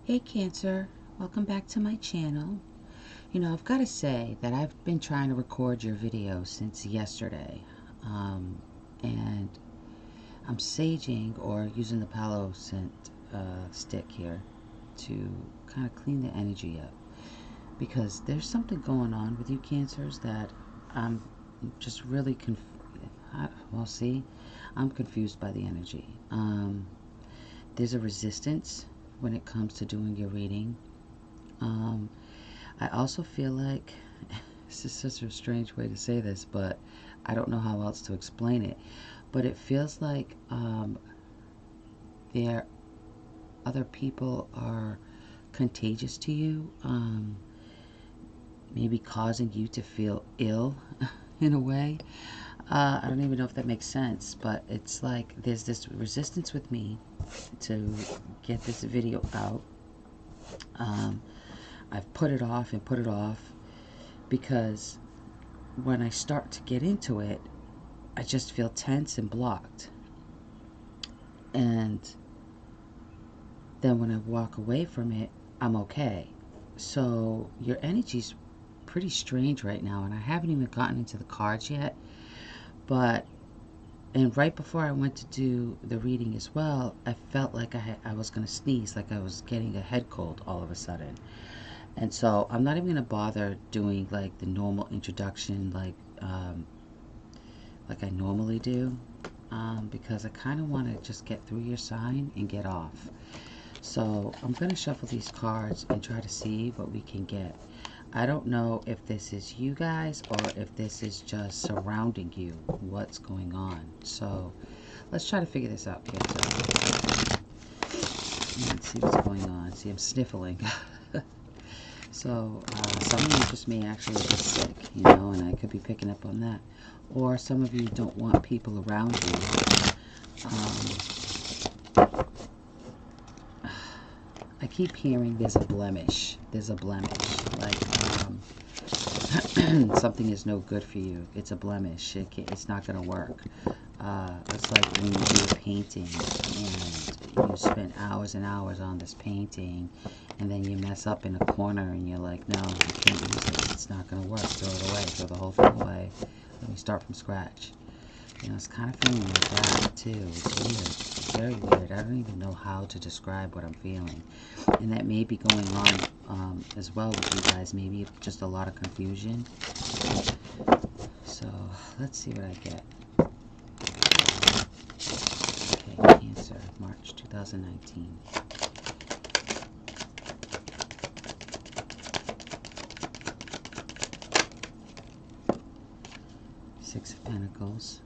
Hey Cancer, welcome back to my channel. You know, I've got to say that I've been trying to record your videos since yesterday. And I'm saging or using the Palo scent stick here to kind of clean the energy up. Because there's something going on with you Cancers that I'm just really I'm confused by the energy. There's a resistance when it comes to doing your reading. I also feel like, this is such a strange way to say this, but I don't know how else to explain it, but it feels like other people are contagious to you, maybe causing you to feel ill in a way. I don't even know if that makes sense, but it's like there's this resistance with me to get this video out. I've put it off and put it off because when I start to get into it, I just feel tense and blocked. And then when I walk away from it, I'm okay. So your energy's pretty strange right now, and I haven't even gotten into the cards yet. And right before I went to do the reading as well, I felt like I was going to sneeze, like I was getting a head cold all of a sudden. And so I'm not even going to bother doing like the normal introduction like I normally do, because I kind of want to just get through your sign and get off. So I'm going to shuffle these cards and try to see what we can get. I don't know if this is you guys or if this is just surrounding you, what's going on. So let's try to figure this out, Cancer. Let's see what's going on. See, I'm sniffling. So some of you just may actually be sick, you know, and I could be picking up on that. Or some of you don't want people around you. I keep hearing there's a blemish. There's a blemish. Like something is no good for you. It's a blemish. It's not going to work. It's like when you do a painting and you spend hours and hours on this painting and then you mess up in a corner and you're like, no, I can't use it. It's not going to work. Throw it away. Throw the whole thing away. Let me start from scratch. You know, it's kind of feeling like that too. It's weird. It's very weird. I don't even know how to describe what I'm feeling. And that may be going on as well with you guys. Maybe just a lot of confusion. So let's see what I get. Okay, Cancer, March 2019. Six of Pentacles.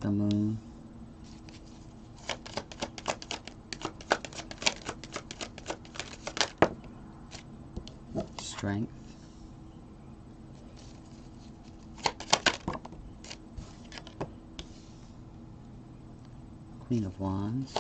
The Moon. Strength. Queen of Wands.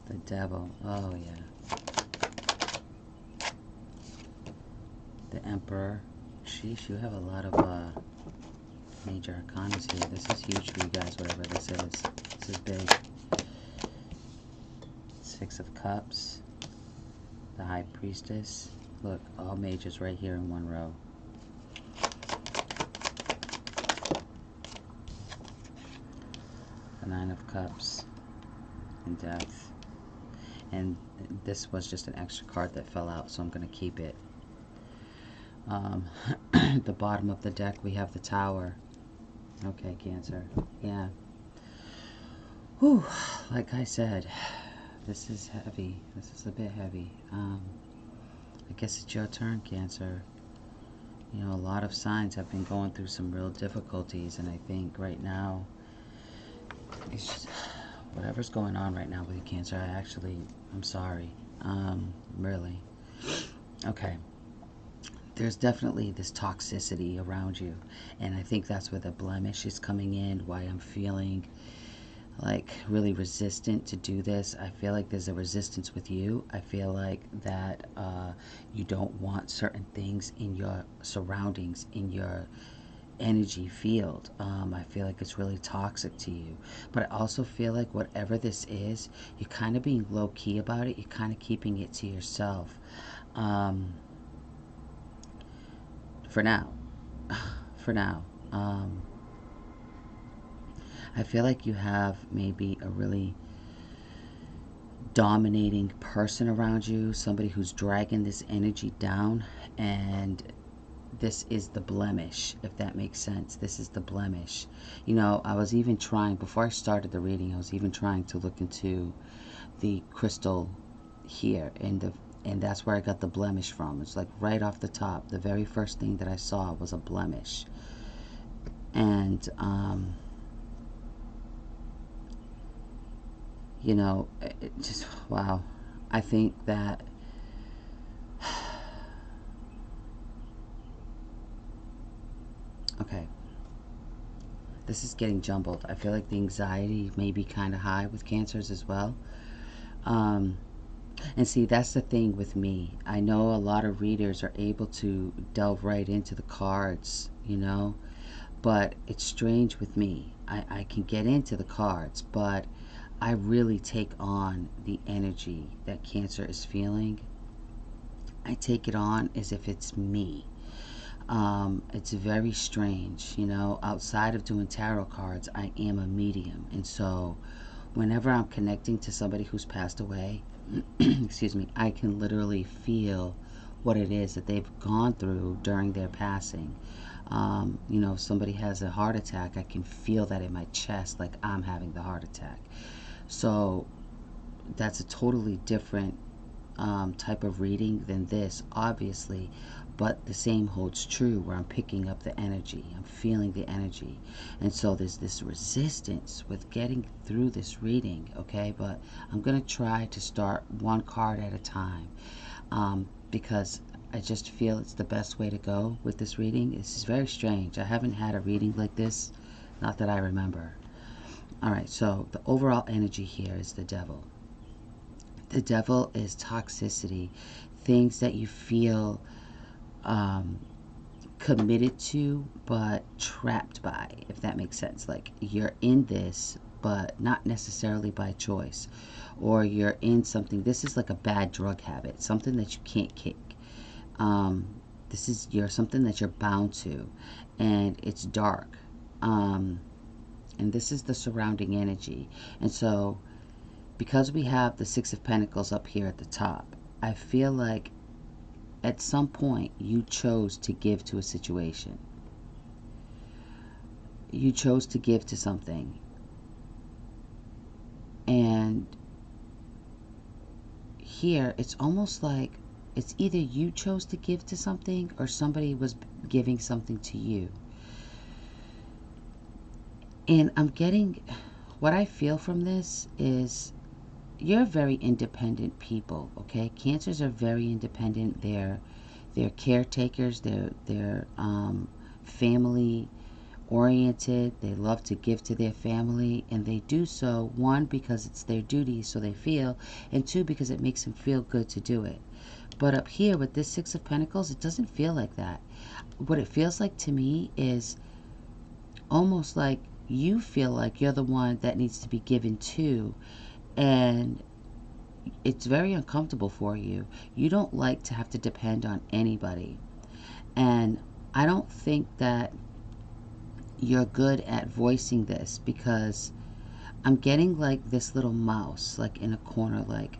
The Devil. Oh yeah. The Emperor. Sheesh, you have a lot of major arcanas here. This is huge for you guys, whatever this is. This is big. Six of Cups. The High Priestess. Look, all majors right here in one row. The Nine of Cups. And Death. And this was just an extra card that fell out, so I'm going to keep it. The bottom of the deck we have the Tower. Okay, Cancer. Yeah. Whew. Like I said, this is heavy. This is a bit heavy. I guess it's your turn, Cancer. You know, a lot of signs have been going through some real difficulties, and I think right now, it's just, whatever's going on right now with you, Cancer, I'm sorry. Really. Okay. There's definitely this toxicity around you, and I think that's where the blemish is coming in, why I'm feeling like really resistant to do this. I feel like there's a resistance with you. I feel like that you don't want certain things in your surroundings, in your energy field. I feel like it's really toxic to you. But I also feel like whatever this is, you're kind of being low key about it. You're kind of keeping it to yourself. For now. For now. I feel like you have maybe a really dominating person around you, somebody who's dragging this energy down, and this is the blemish, if that makes sense. This is the blemish. You know, I was even trying, before I started the reading, I was even trying to look into the crystal here, and that's where I got the blemish from. It's like right off the top, the very first thing that I saw was a blemish. And you know, it just, wow. I think that okay, this is getting jumbled. I feel like the anxiety may be kind of high with cancers as well. And see, that's the thing with me. I know a lot of readers are able to delve right into the cards, you know, but it's strange with me. I can get into the cards, but I really take on the energy that Cancer is feeling. I take it on as if it's me. It's very strange, you know. Outside of doing tarot cards, I am a medium, and so whenever I'm connecting to somebody who's passed away, excuse me, I can literally feel what it is that they've gone through during their passing. You know, if somebody has a heart attack, I can feel that in my chest, like I'm having the heart attack. So that's a totally different type of reading than this, obviously, but the same holds true where I'm picking up the energy, I'm feeling the energy. And so there's this resistance with getting through this reading, okay? But I'm going to try to start one card at a time, because I just feel it's the best way to go with this reading. This is very strange. I haven't had a reading like this, not that I remember. All right, so the overall energy here is the Devil. The Devil is toxicity, things that you feel committed to but trapped by, if that makes sense. Like you're in this but not necessarily by choice, or you're in something. This is like a bad drug habit, something that you can't kick. This is something that you're bound to, and it's dark. And this is the surrounding energy. And so because we have the Six of Pentacles up here at the top, I feel like at some point you chose to give to a situation. You chose to give to something. And here it's almost like it's either you chose to give to something or somebody was giving something to you. And I'm getting, what I feel from this is you're very independent people, okay? Cancers are very independent. They're caretakers. They're family oriented. They love to give to their family, and they do so, one, because it's their duty, so they feel, and two, because it makes them feel good to do it. But up here with this Six of Pentacles, it doesn't feel like that. What it feels like to me is almost like you feel like you're the one that needs to be given to, and it's very uncomfortable for you. You don't like to have to depend on anybody. And I don't think that you're good at voicing this, because I'm getting like this little mouse, like in a corner, like,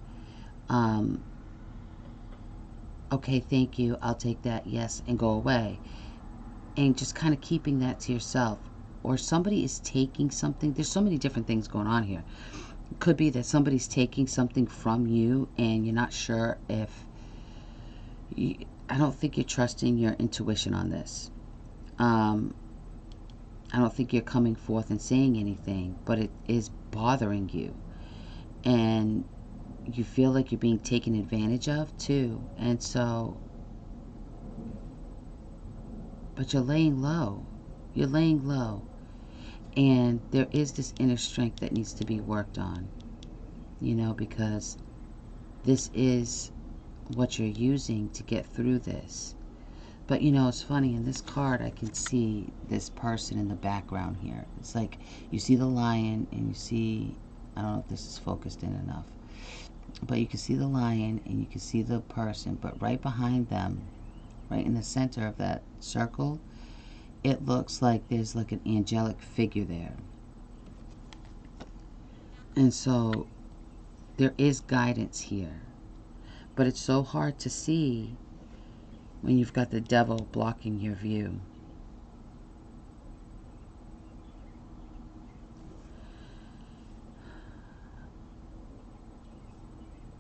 okay, thank you, I'll take that, yes, and go away. And just kind of keeping that to yourself. Or somebody is taking something. There's so many different things going on here. It could be that somebody's taking something from you and you're not sure if I don't think you're trusting your intuition on this. I don't think you're coming forth and saying anything, but it is bothering you, and you feel like you're being taken advantage of too. And so, but you're laying low. You're laying low. And there is this inner strength that needs to be worked on, you know, because this is what you're using to get through this. But you know, it's funny, in this card I can see this person in the background here. It's like you see the lion and you see, I don't know if this is focused in enough, but you can see the lion and you can see the person, but right behind them, right in the center of that circle, it looks like there's like an angelic figure there. And so there is guidance here, but it's so hard to see when you've got the devil blocking your view.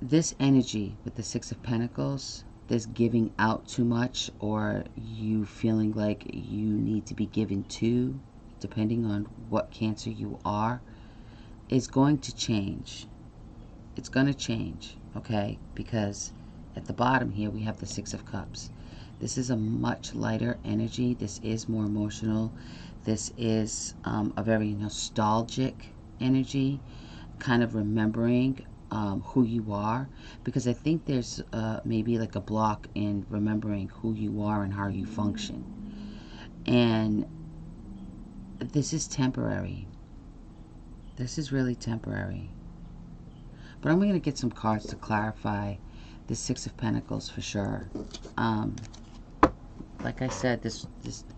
This energy with the Six of Pentacles, this giving out too much, or you feeling like you need to be given to, depending on what Cancer you are, is going to change. It's going to change, okay? Because at the bottom here we have the Six of Cups. This is a much lighter energy. This is more emotional. This is a very nostalgic energy, kind of remembering who you are, because I think there's maybe like a block in remembering who you are and how you function. And this is temporary. This is really temporary. But I'm going to get some cards to clarify the Six of Pentacles for sure. Like I said, this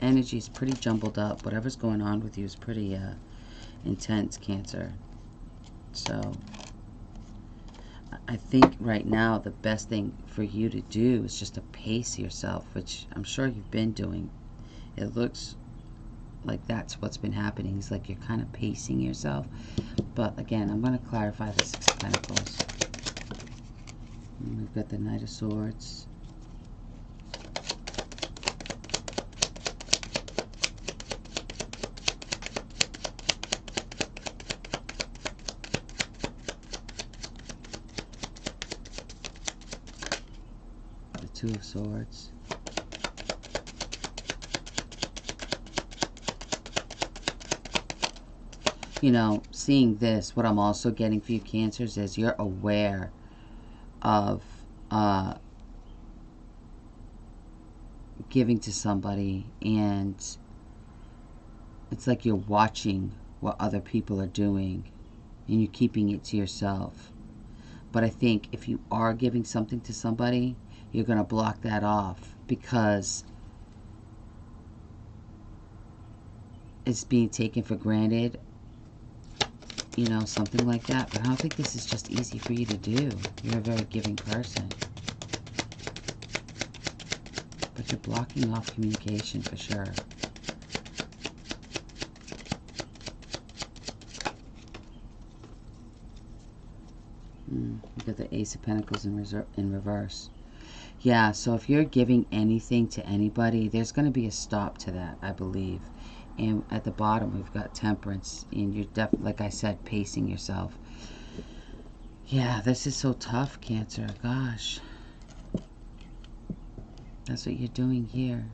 energy is pretty jumbled up. Whatever's going on with you is pretty intense, Cancer. So I think right now the best thing for you to do is just to pace yourself, which I'm sure you've been doing. It looks like that's what's been happening. It's like you're kind of pacing yourself. But again, I'm going to clarify the Six of Pentacles. And we've got the Knight of Swords. The Two of Swords. You know, seeing this, what I'm also getting for you, Cancers, is you're aware of giving to somebody, and it's like you're watching what other people are doing and you're keeping it to yourself. But I think if you are giving something to somebody, you're going to block that off because it's being taken for granted, you know, something like that. But I don't think this is just easy for you to do. You're a very giving person. But you're blocking off communication for sure. You got the Ace of Pentacles in reverse. Yeah, so if you're giving anything to anybody, there's going to be a stop to that, I believe. And at the bottom, we've got Temperance. And you're definitely, like I said, pacing yourself. Yeah, this is so tough, Cancer. Gosh. That's what you're doing here.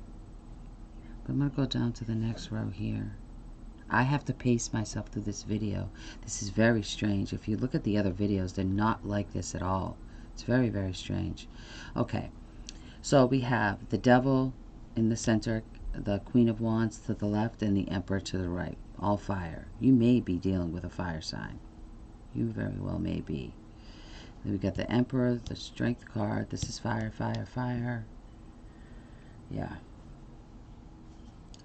But I'm going to go down to the next row here. I have to pace myself through this video. This is very strange. If you look at the other videos, they're not like this at all. It's very, very strange. Okay, so we have the Devil in the center, the Queen of Wands to the left, and the Emperor to the right. All fire. You may be dealing with a fire sign. You very well may be. Then we got the Emperor, the Strength card. This is fire, fire, fire. Yeah.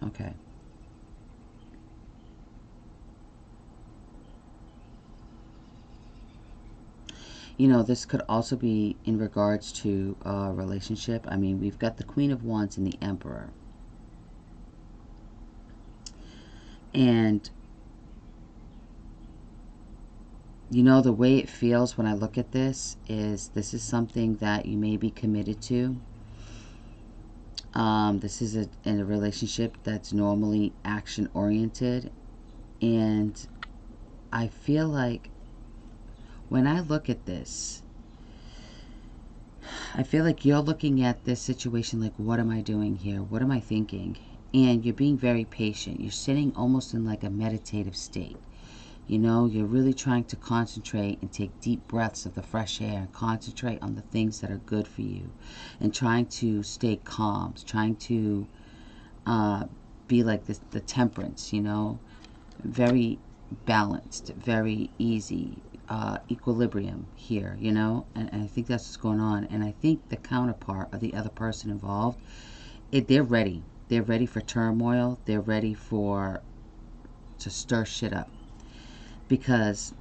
Okay. You know, this could also be in regards to a relationship. I mean, we've got the Queen of Wands and the Emperor. And, you know, the way it feels when I look at this is something that you may be committed to. This is in a relationship that's normally action-oriented. And I feel like when I look at this, I feel like you're looking at this situation like, what am I doing here? What am I thinking? And you're being very patient. You're sitting almost in like a meditative state. You know, you're really trying to concentrate and take deep breaths of the fresh air and concentrate on the things that are good for you, and trying to stay calm, trying to be like this, the temperance, you know, very balanced, very easy, equilibrium here, you know, and I think that's what's going on. And I think the counterpart of the other person involved, they're ready. They're ready for turmoil. They're ready to stir shit up, because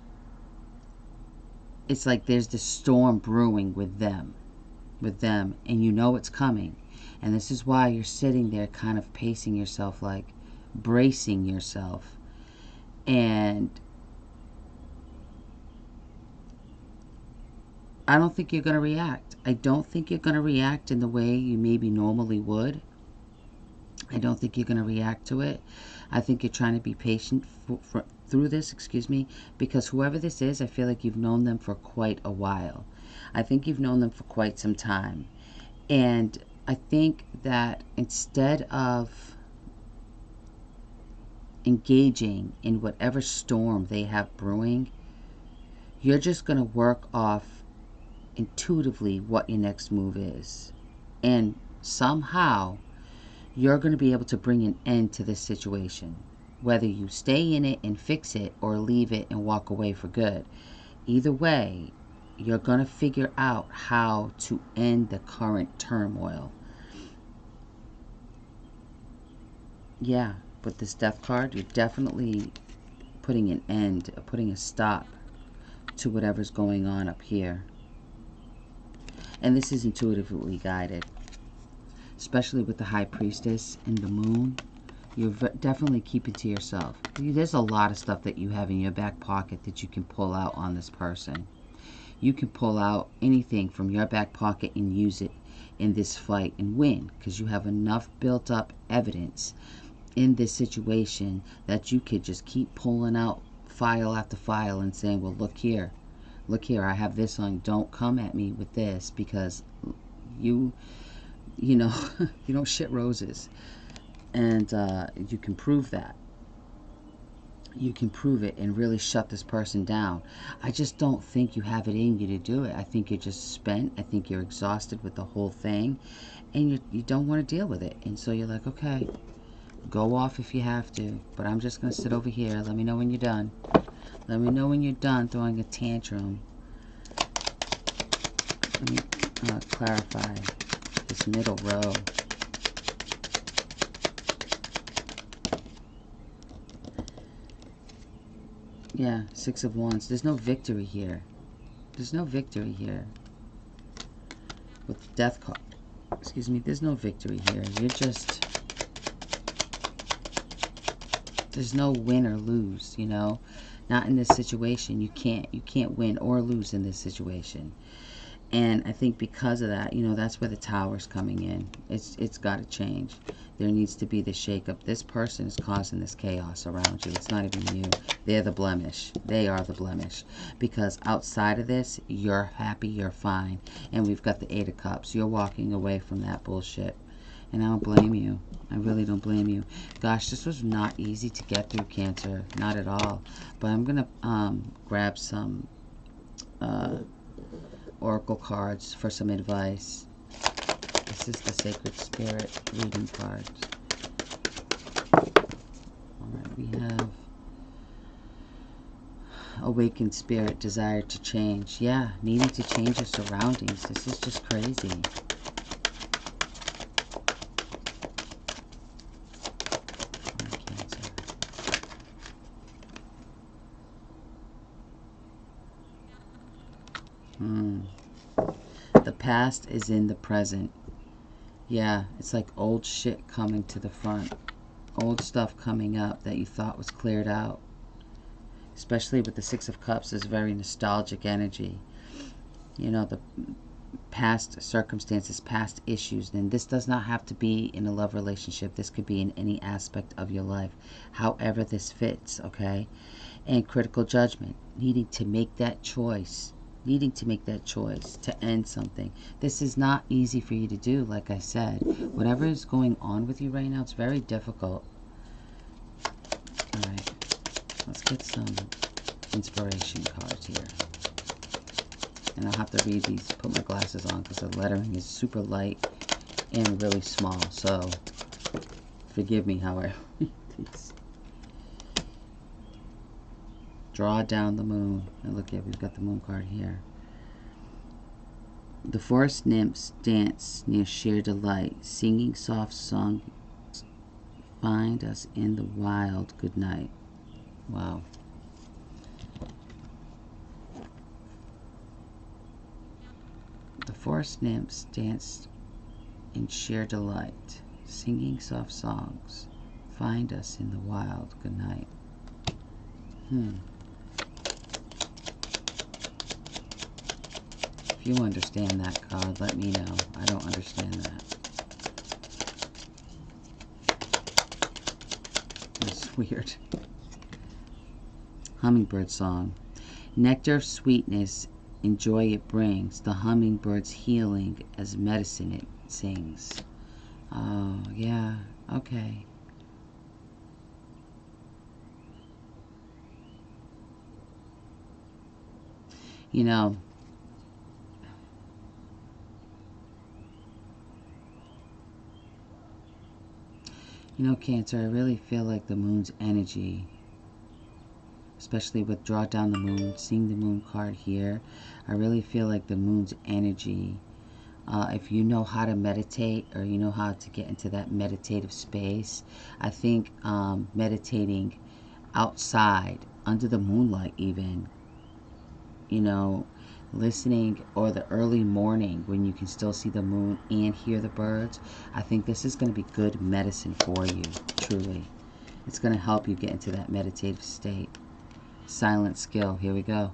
it's like there's this storm brewing with them, and you know it's coming. And this is why you're sitting there kind of pacing yourself, like bracing yourself. And I don't think you're going to react. I don't think you're going to react in the way you maybe normally would. I don't think you're going to react to it. I think you're trying to be patient through this, because whoever this is, I feel like you've known them for quite a while. I think you've known them for quite some time. And I think that instead of engaging in whatever storm they have brewing, you're just going to work off intuitively what your next move is. And somehow you're going to be able to bring an end to this situation. Whether you stay in it and fix it, or leave it and walk away for good. Either way, you're going to figure out how to end the current turmoil. Yeah, with this Death card, you're definitely putting an end, putting a stop to whatever's going on up here. And this is intuitively guided, especially with the High Priestess and the Moon. You're definitely keeping to yourself. There's a lot of stuff that you have in your back pocket that you can pull out on this person. You can pull out anything from your back pocket and use it in this fight and win, because you have enough built up evidence in this situation that you could just keep pulling out file after file and saying, well, look here, I have this on. Don't come at me with this, because you know, you don't shit roses. And you can prove that. You can prove it and really shut this person down. I just don't think you have it in you to do it. I think you're just spent. I think you're exhausted with the whole thing, and you don't want to deal with it. And so you're like, okay, go off if you have to, but I'm just going to sit over here. Let me know when you're done. Let me know when you're done throwing a tantrum. Let me clarify this middle row. Yeah, Six of Wands. There's no victory here. There's no victory here. With the Death card. There's no victory here. You're just... There's no win or lose, you know? Not in this situation. You can't win or lose in this situation. And I think because of that, you know, that's where the Tower's coming in. It's got to change. There needs to be the shakeup. This person is causing this chaos around you. It's not even you. They're the blemish. They are the blemish. Because outside of this, you're happy, you're fine. And we've got the Eight of Cups. You're walking away from that bullshit. And I don't blame you. I really don't blame you. Gosh, this was not easy to get through, Cancer. Not at all. But I'm going to grab some Oracle cards for some advice. This is the Sacred Spirit reading cards. Alright, we have Awakened Spirit, Desire to Change. Yeah, needing to change your surroundings. This is just crazy. The past is in the present. Yeah, it's like old shit coming to the front. Old stuff coming up that you thought was cleared out. Especially with the Six of Cups, is very nostalgic energy. You know, the past circumstances, past issues. And this does not have to be in a love relationship. This could be in any aspect of your life. However this fits, okay? And critical judgment. Needing to make that choice. needing to make that choice to end something. This is not easy for you to do, like I said. Whatever is going on with you right now, it's very difficult. Alright, let's get some inspiration cards here. And I'll have to read these, put my glasses on, because the lettering is super light and really small. So, forgive me how I read these. Draw down the moon. And look at, we've got the moon card here. The forest nymphs dance near sheer delight, singing soft songs. Find us in the wild. Good night. Wow. The forest nymphs danced in sheer delight, singing soft songs. Find us in the wild. Good night. If you understand that card, let me know. I don't understand that. That's weird. Hummingbird song. Nectar of sweetness and joy it brings. The hummingbird's healing as medicine it sings. Oh, yeah. Okay. You know, Cancer, I really feel like the moon's energy, especially with draw down the moon, seeing the moon card here, I really feel like the moon's energy, if you know how to meditate or you know how to get into that meditative space, I think meditating outside, under the moonlight even, listening, or the early morning when you can still see the moon and hear the birds, I think this is going to be good medicine for you, truly. It's going to help you get into that meditative state. Silent skill, here we go.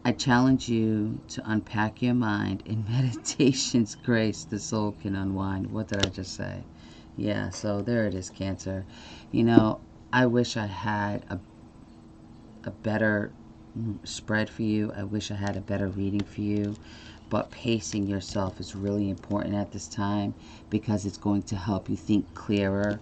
I challenge you to unpack your mind. In meditation's grace, the soul can unwind. What did I just say? Yeah, so there it is, Cancer. I wish I had a better spread for you. I wish I had a better reading for you, but pacing yourself is really important at this time, because it's going to help you think clearer,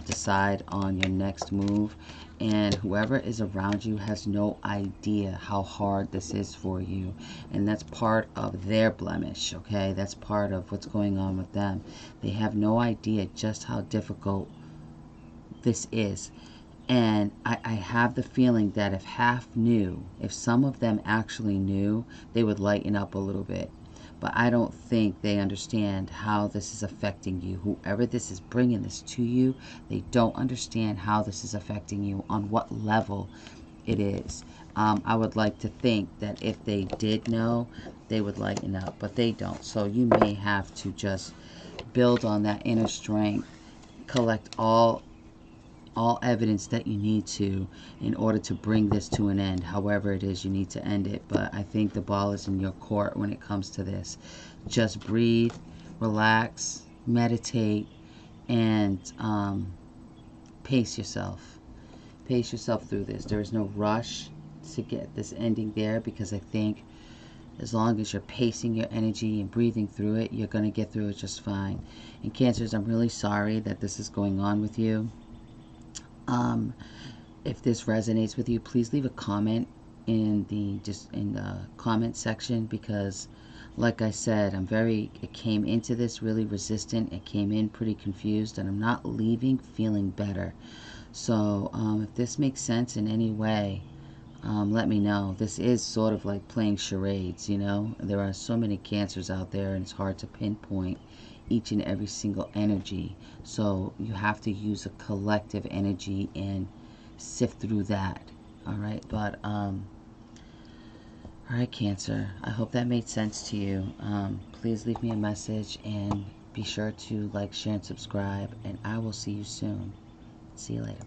decide on your next move, and whoever is around you has no idea how hard this is for you, and that's part of their blemish. Okay, that's part of what's going on with them. They have no idea just how difficult this is. And I have the feeling that if half knew, if some of them actually knew, they would lighten up a little bit. But I don't think they understand how this is affecting you. Whoever this is bringing this to you, they don't understand how this is affecting you, on what level it is. I would like to think that if they did know, they would lighten up, but they don't. So you may have to just build on that inner strength, collect all evidence that you need to, in order to bring this to an end, however it is you need to end it. But I think the ball is in your court when it comes to this. Just breathe, relax, meditate, and pace yourself. Pace yourself through this. There is no rush to get this ending there, because I think as long as you're pacing your energy and breathing through it, you're going to get through it just fine. And Cancers, I'm really sorry that this is going on with you. If this resonates with you, please leave a comment in the comment section, because like I said, it came into this really resistant. It came in pretty confused, and I'm not leaving feeling better. So if this makes sense in any way, let me know. This is sort of like playing charades, There are so many Cancers out there, and it's hard to pinpoint each and every single energy. So you have to use a collective energy and sift through that. All right, but all right, Cancer, I hope that made sense to you. Please leave me a message, and be sure to like, share, and subscribe, and I will see you soon. See you later.